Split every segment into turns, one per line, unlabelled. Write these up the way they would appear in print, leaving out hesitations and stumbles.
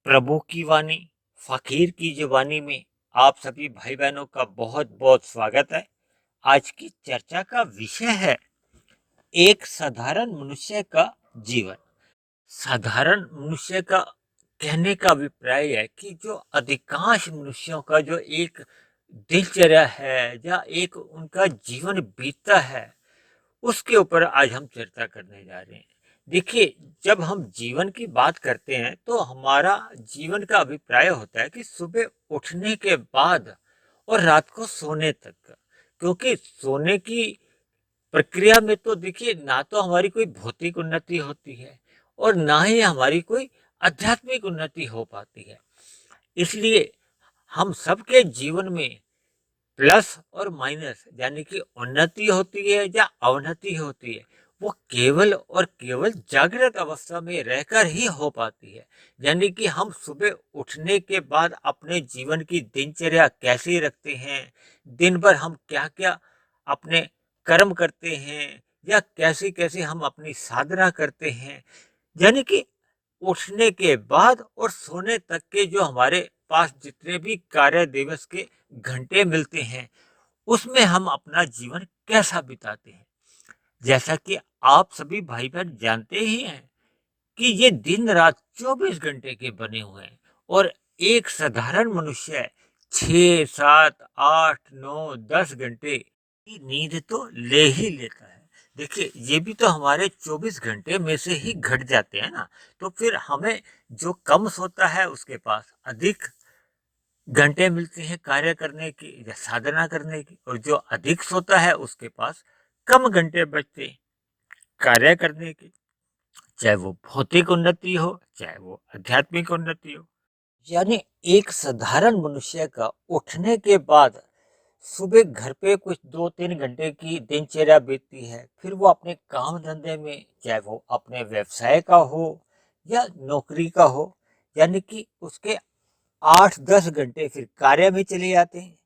प्रभु की वाणी, फकीर की जुबानी में आप सभी भाई बहनों का बहुत बहुत स्वागत है। आज की चर्चा का विषय है एक साधारण मनुष्य का जीवन। साधारण मनुष्य का कहने का अभिप्राय है कि जो अधिकांश मनुष्यों का जो एक दिनचर्या है या एक उनका जीवन बीतता है, उसके ऊपर आज हम चर्चा करने जा रहे हैं। देखिए, जब हम जीवन की बात करते हैं तो हमारा जीवन का अभिप्राय होता है कि सुबह उठने के बाद और रात को सोने तक का। क्योंकि सोने की प्रक्रिया में तो देखिए, ना तो हमारी कोई भौतिक उन्नति होती है और ना ही हमारी कोई आध्यात्मिक उन्नति हो पाती है। इसलिए हम सबके जीवन में प्लस और माइनस यानी कि उन्नति होती है या अवनति होती है, वो केवल और केवल जागृत अवस्था में रहकर ही हो पाती है। यानी कि हम सुबह उठने के बाद अपने जीवन की दिनचर्या कैसे रखते हैं, दिन भर हम क्या क्या अपने कर्म करते हैं या कैसे कैसे हम अपनी साधना करते हैं, यानी कि उठने के बाद और सोने तक के जो हमारे पास जितने भी कार्य दिवस के घंटे मिलते हैं, उसमें हम अपना जीवन कैसा बिताते हैं। जैसा कि आप सभी भाई बहन जानते ही हैं कि ये दिन रात 24 घंटे के बने हुए हैं और एक साधारण मनुष्य 6, 7, 8, 9, 10 घंटे की नींद तो ले ही लेता है। देखिए, ये भी तो हमारे 24 घंटे में से ही घट जाते हैं ना। तो फिर हमें जो कम सोता है उसके पास अधिक घंटे मिलते हैं कार्य करने की या साधना करने की, और जो अधिक सोता है उसके पास कम घंटे बचते हैं कार्य करने की, चाहे वो भौतिक उन्नति हो चाहे वो आध्यात्मिक उन्नति हो। यानी एक साधारण मनुष्य का उठने के बाद सुबह घर पे कुछ 2-3 घंटे की दिनचर्या बीतती है, फिर वो अपने काम धंधे में, चाहे वो अपने व्यवसाय का हो या नौकरी का हो, यानी कि उसके 8-10 घंटे फिर कार्य में चले जाते हैं,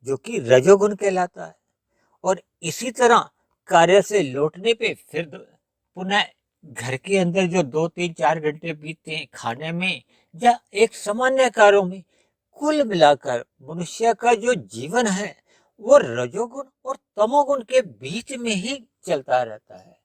जो कि रजोगुण कहलाता है। और इसी तरह कार्य से लौटने पे फिर पुनः घर के अंदर जो 2-3-4 घंटे बीतते हैं खाने में या एक सामान्य कार्यों में, कुल मिलाकर मनुष्य का जो जीवन है वो रजोगुण और तमोगुण के बीच में ही चलता रहता है।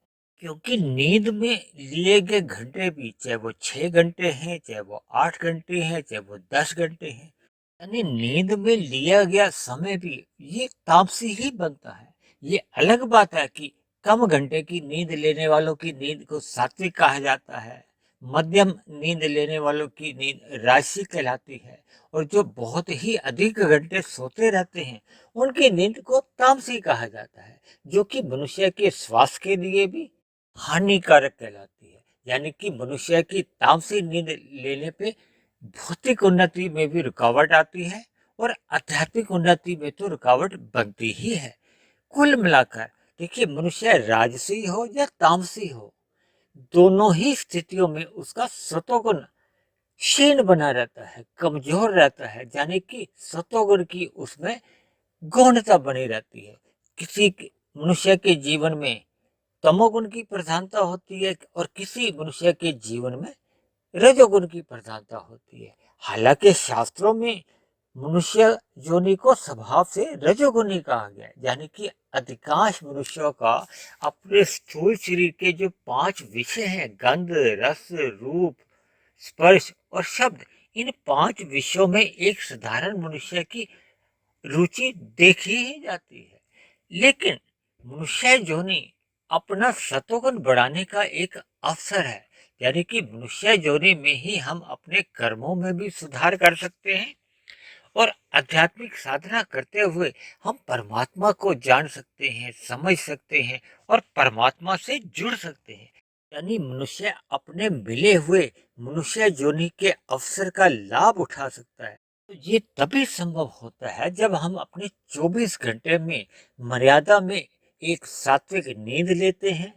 क्योंकि नींद में लिए गए घंटे भी, चाहे वो 6 घंटे हैं, चाहे वो 8 घंटे हैं, चाहे वो 10 घंटे हैं, यानी नींद में लिया गया समय भी ये तामसी ही बनता है। ये अलग बात है कि कम घंटे की नींद लेने वालों की नींद को सात्विक कहा जाता है, मध्यम नींद लेने वालों की नींद राजसी कहलाती है, और जो बहुत ही अधिक घंटे सोते रहते हैं उनकी नींद को तामसी कहा जाता है, जो कि मनुष्य के स्वास्थ्य के लिए भी हानिकारक कहलाती है। यानी कि मनुष्य की तामसी नींद लेने पे भौतिक उन्नति में भी रुकावट आती है और आध्यात्मिक उन्नति में तो रुकावट बनती ही है। कुल मिलाकर देखिए, मनुष्य राजसी हो या तामसी हो, दोनों ही स्थितियों में उसका सतोगुण क्षीण बना रहता है, कमजोर रहता है, यानी कि सतोगुण की उसमें गौणता बनी रहती है। मनुष्य के जीवन में तमोगुण की प्रधानता होती है और किसी मनुष्य के जीवन में रजोगुण की प्रधानता होती है। हालांकि शास्त्रों में मनुष्य योनि को स्वभाव से रजोगुणी कहा गया है, यानी कि अधिकांश मनुष्यों का अपने स्थूल शरीर के जो 5 विषय हैं, गंध, रस, रूप, स्पर्श और शब्द, इन 5 विषयों में एक साधारण मनुष्य की रुचि देखी ही जाती है। लेकिन मनुष्य योनि अपना सतोगुण बढ़ाने का एक अवसर है, यानी कि मनुष्य योनि में ही हम अपने कर्मों में भी सुधार कर सकते हैं और आध्यात्मिक साधना करते हुए हम परमात्मा को जान सकते हैं, समझ सकते हैं और परमात्मा से जुड़ सकते हैं। यानी मनुष्य अपने मिले हुए मनुष्य योनि के अवसर का लाभ उठा सकता है। तो ये तभी संभव होता है जब हम अपने 24 घंटे में मर्यादा में एक सात्विक नींद लेते हैं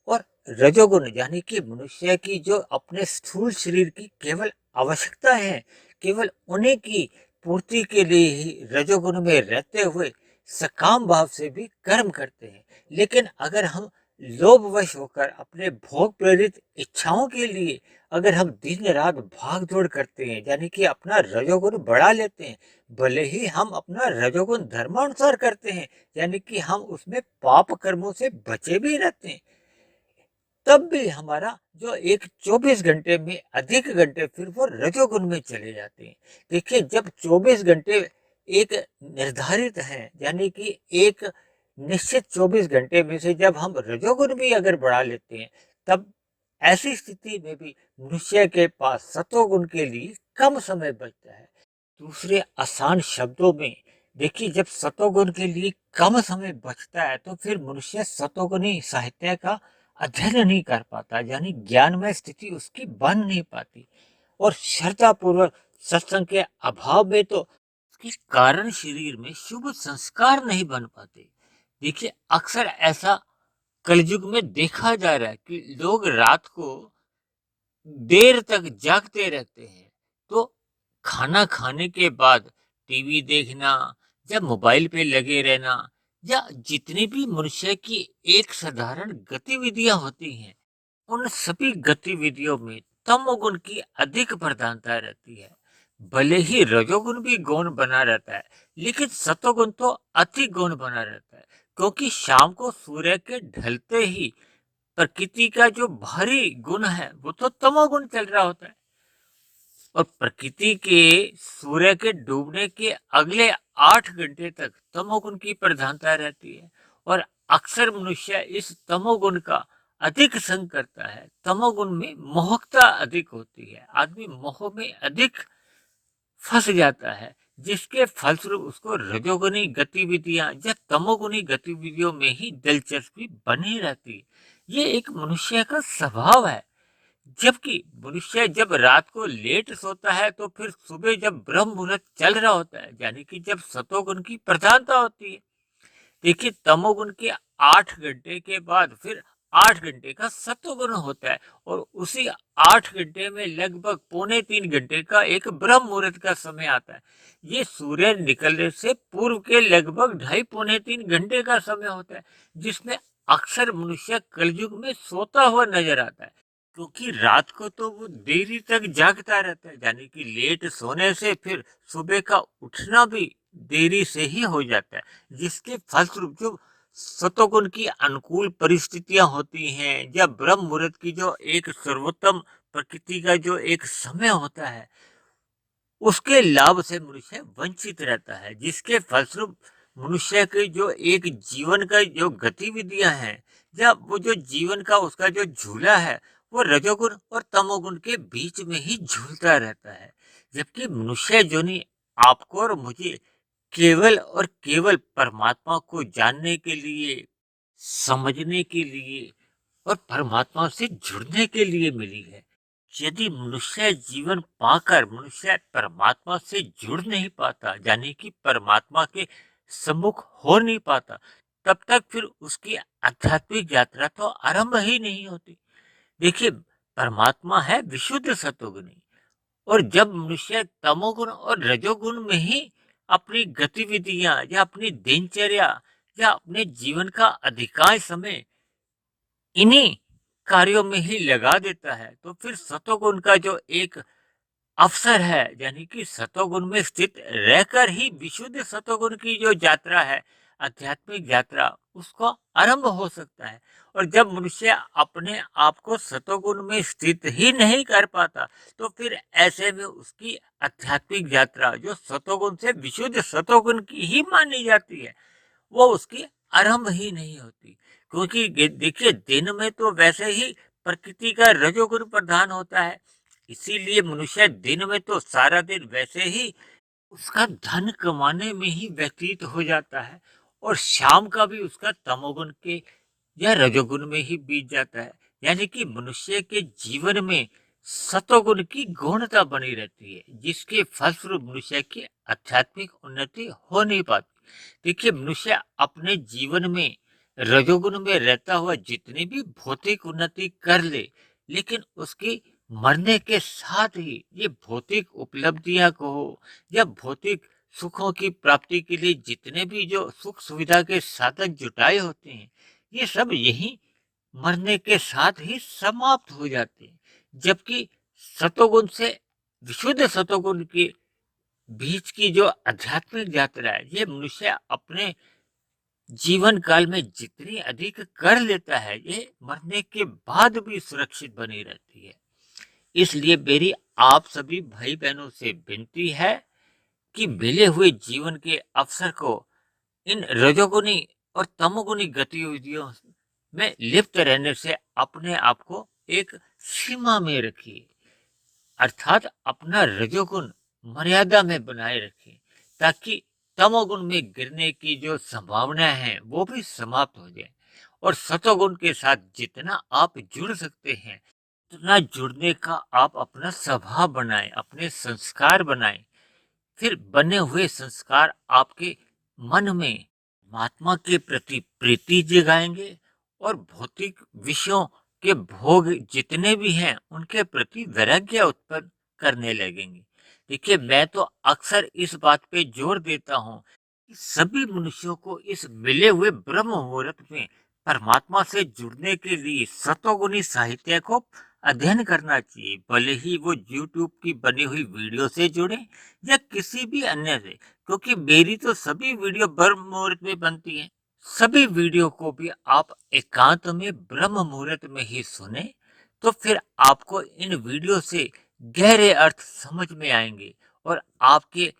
और रजोगुण यानी कि मनुष्य की जो अपने स्थूल शरीर की केवल आवश्यकता है, केवल उन्हीं की पूर्ति के लिए ही रजोगुण में रहते हुए सकाम भाव से भी कर्म करते हैं। लेकिन अगर हम लोभवश होकर अपने भोग प्रेरित इच्छाओं के लिए अगर हम दिन रात भाग दौड़ करते हैं, यानी कि अपना रजोगुण बढ़ा लेते हैं, भले ही हम अपना रजोगुण धर्मानुसार करते हैं, यानी कि हम उसमें पाप कर्मों से बचे भी रहते हैं, तब भी हमारा जो एक 24 घंटे में अधिक घंटे फिर वो रजोगुण में चले जाते हैं। देखिए, जब 24 घंटे एक निर्धारित है, यानी कि एक निश्चित 24 घंटे में से जब हम रजोगुण भी अगर बढ़ा लेते हैं, तब ऐसी स्थिति में भी मनुष्य के पास सतोगुण के लिए कम समय बचता है। दूसरे आसान शब्दों में देखिए, जब सतोगुण के लिए कम समय बचता है तो फिर मनुष्य सतोगुणी साहित्य का अध्ययन नहीं कर पाता, यानी ज्ञान में स्थिति उसकी बन नहीं पाती, और श्रद्धा पूर्वक सत्संग के अभाव में तो उसके कारण शरीर में शुभ संस्कार नहीं बन पाते। देखिए, अक्सर ऐसा कलयुग में देखा जा रहा है कि लोग रात को देर तक जागते रहते हैं, तो खाना खाने के बाद टीवी देखना या मोबाइल पे लगे रहना या जितनी भी मनुष्य की एक साधारण गतिविधियां होती हैं, उन सभी गतिविधियों में तमोगुण की अधिक प्रधानता रहती है। भले ही रजोगुण भी गौण बना रहता है, लेकिन सतोगुण तो अति गौण बना रहता है, क्योंकि शाम को सूर्य के ढलते ही प्रकृति का जो भारी गुण है वो तो तमोगुण चल रहा होता है, और प्रकृति के सूर्य के डूबने के अगले 8 घंटे तक तमोगुण की प्रधानता रहती है, और अक्सर मनुष्य इस तमोगुण का अधिक संग करता है। तमोगुण में मोहकता अधिक होती है, आदमी मोह में अधिक फंस जाता है, जिसके फलस्वरूप उसको रजोगुनी गतिविधियां या तमोगुनी गतिविधियों में ही दिलचस्पी बनी रहती है। ये एक मनुष्य का स्वभाव है। जबकि मनुष्य जब रात को लेट सोता है तो फिर सुबह जब ब्रह्म मुहूर्त चल रहा होता है, यानी कि जब सतोगुण की प्रधानता होती है, देखिए तमोगुण के 8 घंटे के बाद फिर 8 घंटे का सत्वगुण होता है, और उसी 8 घंटे में लगभग 2.25 घंटे का एक ब्रह्म मुहूर्त का समय आता है। ये सूर्य निकलने से पूर्व के लगभग 2.5 पौने 3 घंटे का समय होता है, जिसमें अक्सर मनुष्य कलयुग में सोता हुआ नजर आता है, क्योंकि रात को तो वो देरी तक जागता रहता है, यानी कि लेट सोने से फिर सुबह का उठना भी देरी से ही हो जाता है, जिसके फलस्वरूप जो सतोगुण की अनुकूल परिस्थितियां होती हैं या ब्रह्म मुहूर्त की जो एक सर्वोत्तम प्रकृति का जो एक समय होता है, उसके लाभ से मनुष्य वंचित रहता है, जिसके फलस्वरूप मनुष्य के जो एक जीवन का जो गतिविधियां हैं या वो जो जीवन का उसका जो झूला है, वो रजोगुण और तमोगुण के बीच में ही झूलता रहता है। जबकि मनुष्य जो नहीं, आपको और मुझे केवल और केवल परमात्मा को जानने के लिए, समझने के लिए और परमात्मा से जुड़ने के लिए मिली है। यदि मनुष्य जीवन पाकर मनुष्य परमात्मा से जुड़ नहीं पाता, यानी कि परमात्मा के सम्मुख हो नहीं पाता, तब तक फिर उसकी आध्यात्मिक यात्रा तो आरंभ ही नहीं होती। देखिए, परमात्मा है विशुद्ध सतोगुणी, और जब मनुष्य तमोगुण और रजोगुण में ही अपनी गतिविधियां या अपनी दिनचर्या या अपने जीवन का अधिकांश समय इन्हीं कार्यों में ही लगा देता है, तो फिर सतोगुण का जो एक अवसर है, यानी कि सतोगुण में स्थित रहकर ही विशुद्ध सतोगुण की जो यात्रा है, आध्यात्मिक यात्रा, उसको आरंभ हो सकता है। और जब मनुष्य अपने आप को सतोगुण में स्थित ही नहीं कर पाता, तो फिर ऐसे में उसकी आध्यात्मिक यात्रा जो सतोगुण से विशुद्ध सतोगुण की ही मानी जाती है, वो उसकी आरंभ ही नहीं होती, क्योंकि देखिए दिन में तो वैसे ही प्रकृति का रजोगुण प्रधान होता है, इसीलिए मनुष्य दिन में तो सारा दिन वैसे ही उसका धन कमाने में ही व्यतीत हो जाता है, और शाम का भी उसका तमोगुण के या रजोगुण में ही बीत जाता है, यानी कि मनुष्य के जीवन में सतोगुण की गौणता बनी रहती है, जिसके फलस्वरूप मनुष्य की आध्यात्मिक उन्नति हो नहीं पाती। देखिए, मनुष्य अपने जीवन में रजोगुण में रहता हुआ जितनी भी भौतिक उन्नति कर ले, लेकिन उसकी मरने के साथ ही ये भौतिक उपलब्धियां कहो या भौतिक सुखों की प्राप्ति के लिए जितने भी जो सुख सुविधा के साधन जुटाए होते हैं, ये सब यही मरने के साथ ही समाप्त हो जाते हैं, जबकि सतोगुण से विशुद्ध सतोगुण के बीच की जो आध्यात्मिक यात्रा है, ये मनुष्य अपने जीवन काल में जितनी अधिक कर लेता है, ये मरने के बाद भी सुरक्षित बनी रहती है। इसलिए मेरी आप सभी भाई बहनों से विनती है कि मिले हुए जीवन के अवसर को इन रजोगुनी और तमोगुनी गतिविधियों में लिप्त रहने से अपने आप को एक सीमा में रखिए, अर्थात अपना रजोगुण मर्यादा में बनाए रखें, ताकि तमोगुण में गिरने की जो संभावना है वो भी समाप्त हो जाए और सतोगुण के साथ जितना आप जुड़ सकते हैं उतना जुड़ने का आप अपना स्वभाव बनाएं, अपने संस्कार बनाएं। फिर बने हुए संस्कार आपके मन में परमात्मा के प्रति प्रीति जगाएंगे और भौतिक विषयों के भोग जितने भी हैं उनके प्रति वैराग्य उत्पन्न करने लगेंगे। देखिए, मैं तो अक्सर इस बात पे जोर देता हूँ कि सभी मनुष्यों को इस मिले हुए ब्रह्म मुहूर्त में परमात्मा से जुड़ने के लिए सतोगुणी साहित्य को अध्ययन करना चाहिए, भले ही वो यूट्यूब की बनी हुई वीडियो से जुड़े या किसी भी अन्य से, क्योंकि मेरी तो सभी वीडियो ब्रह्म मुहूर्त में बनती है। सभी वीडियो को भी आप एकांत में ब्रह्म मुहूर्त में ही सुने, तो फिर आपको इन वीडियो से गहरे अर्थ समझ में आएंगे और आपके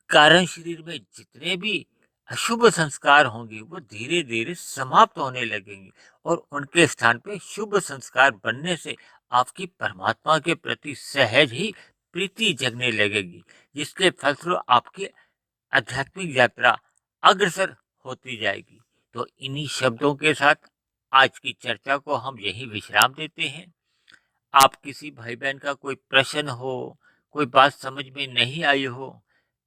कारण शरीर में जितने भी अशुभ संस्कार होंगे वो धीरे धीरे समाप्त होने लगेंगे और उनके स्थान पे शुभ संस्कार बनने से आपकी परमात्मा के प्रति सहज ही प्रीति जगने लगेगी, जिसके फलस्वरूप आपकी आध्यात्मिक यात्रा अग्रसर होती जाएगी। तो इन्हीं शब्दों के साथ आज की चर्चा को हम यही विश्राम देते हैं। आप किसी भाई बहन का कोई प्रश्न हो, कोई बात समझ में नहीं आई हो,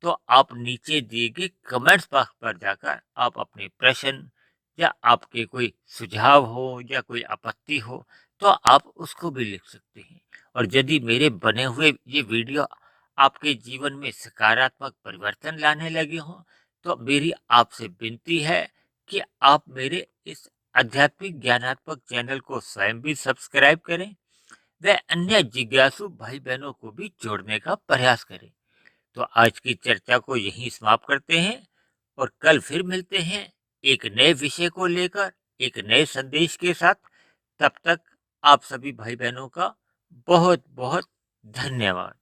तो आप नीचे दिए गए कमेंट्स बॉक्स पर जाकर आप अपने प्रश्न या आपके कोई सुझाव हो या कोई आपत्ति हो तो आप उसको भी लिख सकते हैं। और यदि मेरे बने हुए ये वीडियो आपके जीवन में सकारात्मक परिवर्तन लाने लगे हों तो मेरी आपसे विनती है कि आप मेरे इस आध्यात्मिक ज्ञानात्मक चैनल को स्वयं भी सब्सक्राइब करें व अन्य जिज्ञासु भाई बहनों को भी जोड़ने का प्रयास करें। तो आज की चर्चा को यहीं समाप्त करते हैं और कल फिर मिलते हैं एक नए विषय को लेकर, एक नए संदेश के साथ। तब तक आप सभी भाई बहनों का बहुत बहुत धन्यवाद।